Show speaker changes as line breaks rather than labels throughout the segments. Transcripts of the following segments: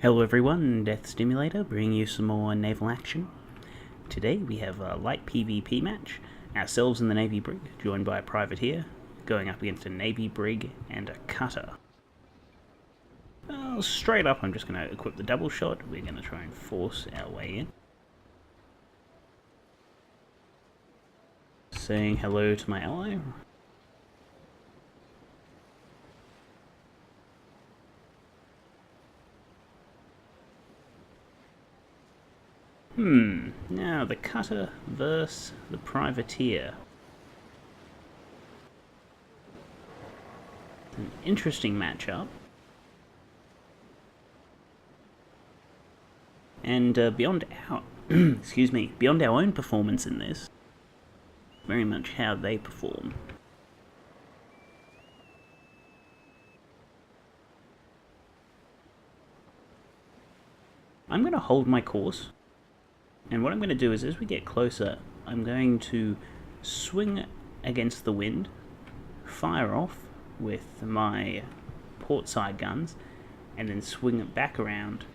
Hello everyone, Death Stimulator, bringing you some more naval action. Today we have a light PvP match, ourselves in the Navy Brig, joined by a privateer, going up against a Navy Brig and a cutter. Well, straight up I'm just going to equip the double shot, we're going to try and force our way in. Saying hello to my ally. Now the cutter versus the privateer. It's an interesting matchup. And beyond our beyond our own performance in this, very much how they perform. I'm going to hold my course. And what I'm going to do is, as we get closer, I'm going to swing against the wind, fire off with my port side guns, and then swing it back around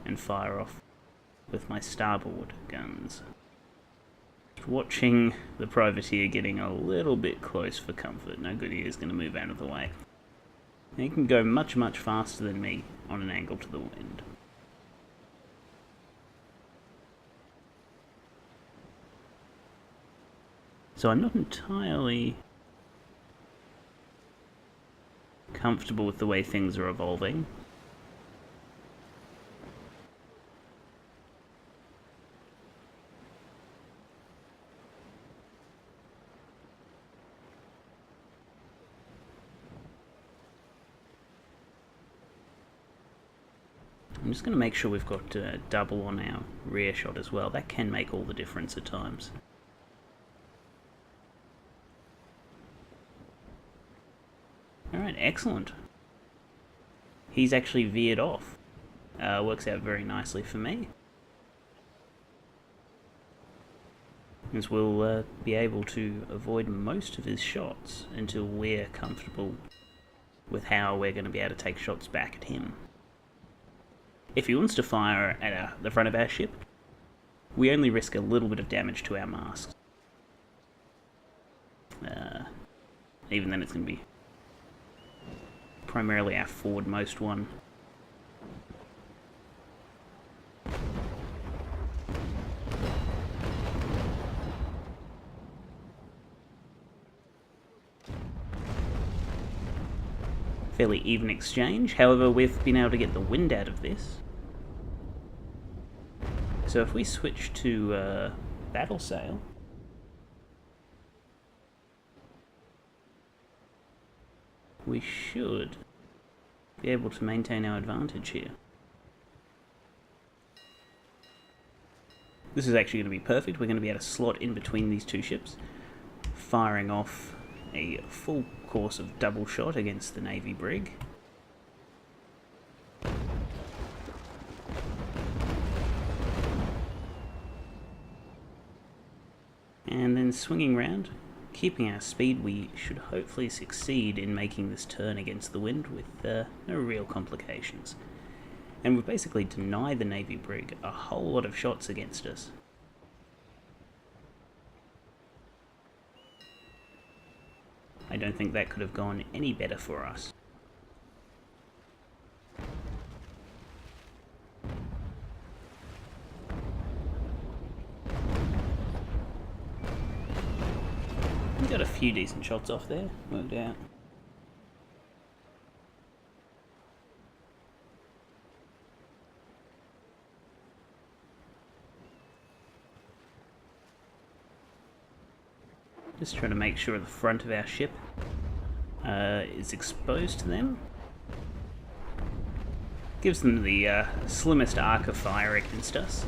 and fire off with my starboard guns. Just watching the privateer getting a little bit close for comfort. No good, he is going to move out of the way. And he can go much, much faster than me on an angle to the wind. So I'm not entirely comfortable with the way things are evolving. I'm just going to make sure we've got double on our rear shot as well. That can make all the difference at times. Alright, excellent. He's actually veered off. Works out very nicely for me. As we'll be able to avoid most of his shots until we're comfortable with how we're going to be able to take shots back at him. If he wants to fire at the front of our ship, we only risk a little bit of damage to our masts. Even then it's going to be primarily our forwardmost one. Fairly even exchange, however we've been able to get the wind out of this. So if we switch to battle sail, we should be able to maintain our advantage here. This is actually going to be perfect. We're going to be able to slot in between these two ships, firing off a full course of double shot against the Navy Brig. And then swinging round, keeping our speed, we should hopefully succeed in making this turn against the wind with no real complications. And we've basically denied the Navy Brig a whole lot of shots against us. I don't think that could have gone any better for us. We got a few decent shots off there, worked out. Just trying to make sure the front of our ship is exposed to them. Gives them the slimmest arc of fire against us.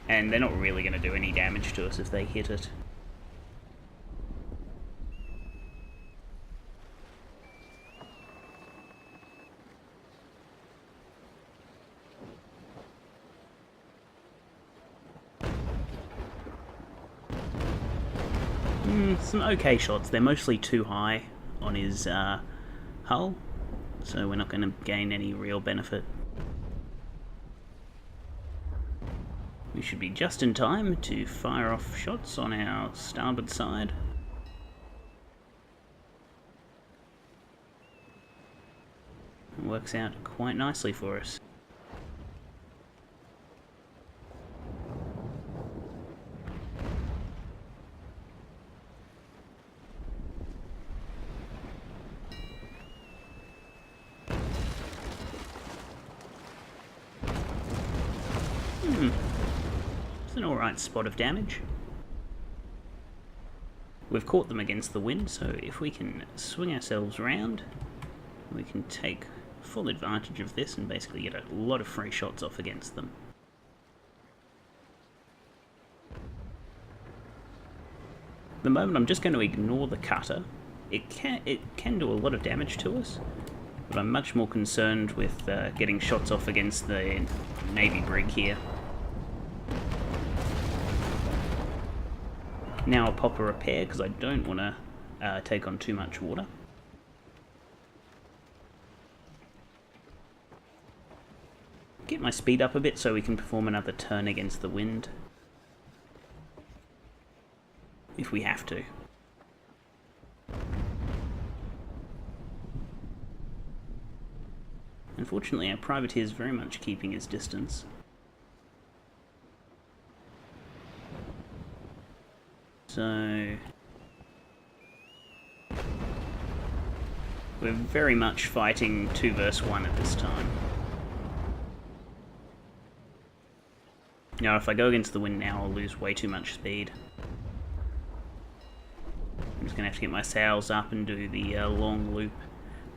And they're not really going to do any damage to us if they hit it. Some okay shots. They're mostly too high on his hull, so we're not going to gain any real benefit. We should be just in time to fire off shots on our starboard side. It works out quite nicely for us. It's an alright spot of damage. We've caught them against the wind, so if we can swing ourselves around, we can take full advantage of this and basically get a lot of free shots off against them. At the moment I'm just going to ignore the cutter. It can do a lot of damage to us, but I'm much more concerned with getting shots off against the Navy brig here. Now I'll pop a repair because I don't want to take on too much water. Get my speed up a bit so we can perform another turn against the wind, if we have to. Unfortunately, our privateer is very much keeping his distance. So we're very much fighting 2 versus 1 at this time. Now, if I go against the wind now, I'll lose way too much speed. I'm just going to have to get my sails up and do the long loop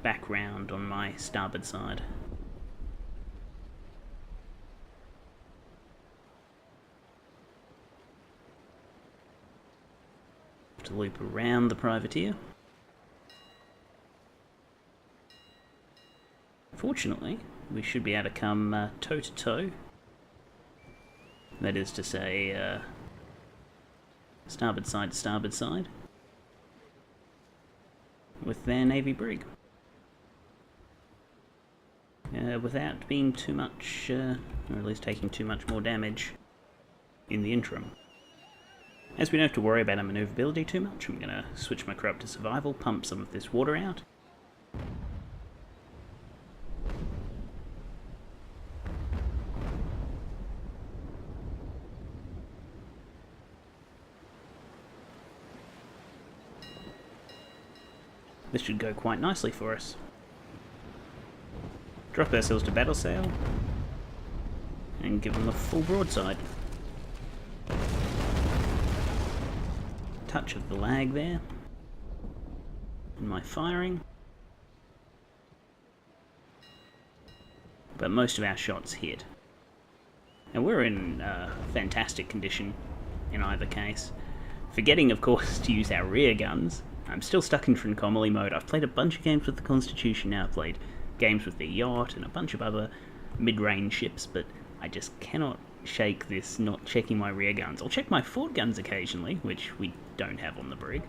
back round on my starboard side. To loop around the privateer. Fortunately, we should be able to come toe to toe. That is to say, starboard side to starboard side with their Navy brig. Without being too much, or at least taking too much more damage in the interim. As we don't have to worry about our manoeuvrability too much, I'm going to switch my crew up to survival, pump some of this water out. This should go quite nicely for us. Drop ourselves to battle sail and give them the full broadside. Touch of the lag there in my firing, but most of our shots hit. And we're in fantastic condition in either case. Forgetting, of course, to use our rear guns. I'm still stuck in Trincomalee mode. I've played a bunch of games with the Constitution now. I've played games with the yacht and a bunch of other mid-range ships, but I just cannot shake this not checking my rear guns. I'll check my forward guns occasionally, which we don't have on the brig.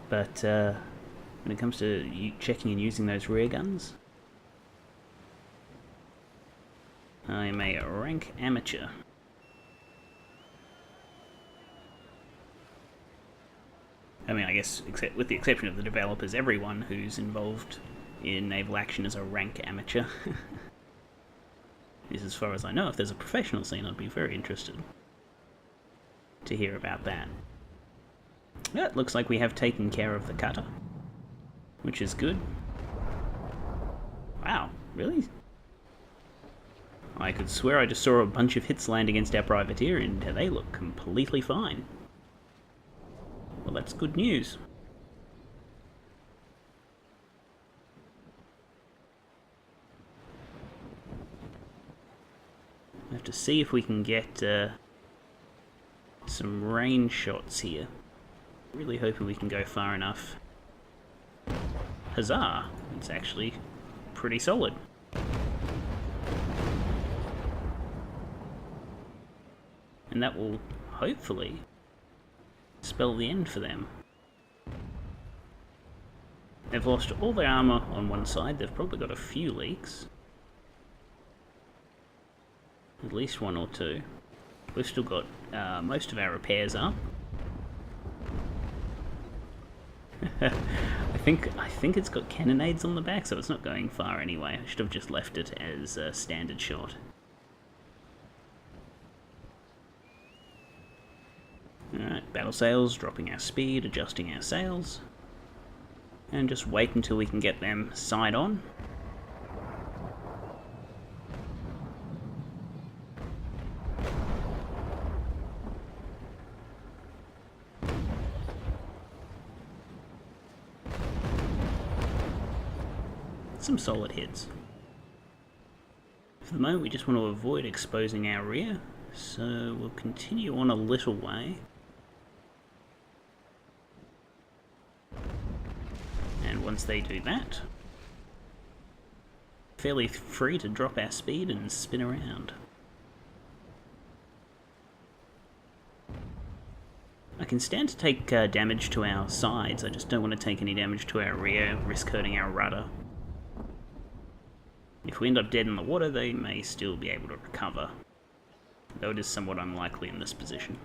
But when it comes to checking and using those rear guns, I am a rank amateur. I mean, I guess, except with the exception of the developers, everyone who's involved in Naval Action is a rank amateur. This, as far as I know. If there's a professional scene, I'd be very interested to hear about that. Yeah, it looks like we have taken care of the cutter, which is good. Wow, really? I could swear I just saw a bunch of hits land against our privateer, and they look completely fine. Well, that's good news. I have to see if we can get some range shots here. Really hoping we can go far enough. Huzzah! It's actually pretty solid. And that will hopefully spell the end for them. They've lost all their armour on one side. They've probably got a few leaks. At least one or two. We've still got most of our repairs up. I think it's got cannonades on the back, so it's not going far anyway. I should have just left it as a standard shot. Alright, battle sails, dropping our speed, adjusting our sails. And just wait until we can get them side on. Some solid hits. For the moment we just want to avoid exposing our rear, so we'll continue on a little way. And once they do that, fairly free to drop our speed and spin around. I can stand to take damage to our sides, I just don't want to take any damage to our rear, risk hurting our rudder. If we end up dead in the water, they may still be able to recover, though it is somewhat unlikely in this position.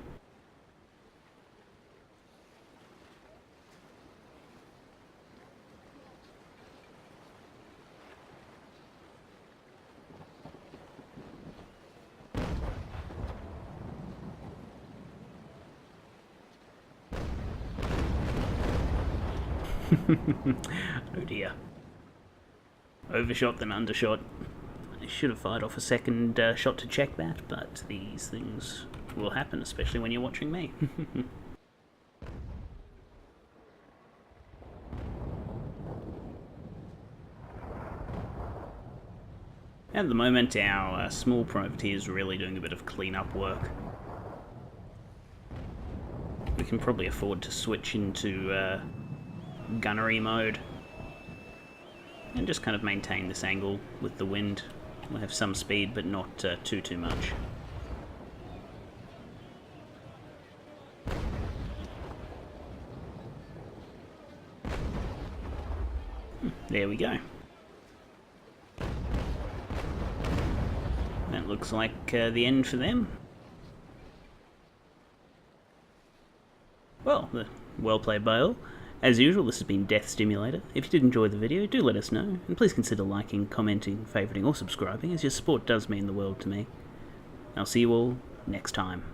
Oh dear. Overshot then undershot. I should have fired off a second shot to check that, but these things will happen, especially when you're watching me. At the moment, our small privateer is really doing a bit of clean-up work. We can probably afford to switch into gunnery mode and just kind of maintain this angle with the wind. We'll have some speed, but not too much. There we go. That looks like the end for them. Well played by all. As usual, this has been Death Stimulator. If you did enjoy the video, do let us know, and please consider liking, commenting, favouriting or subscribing, as your support does mean the world to me. I'll see you all next time.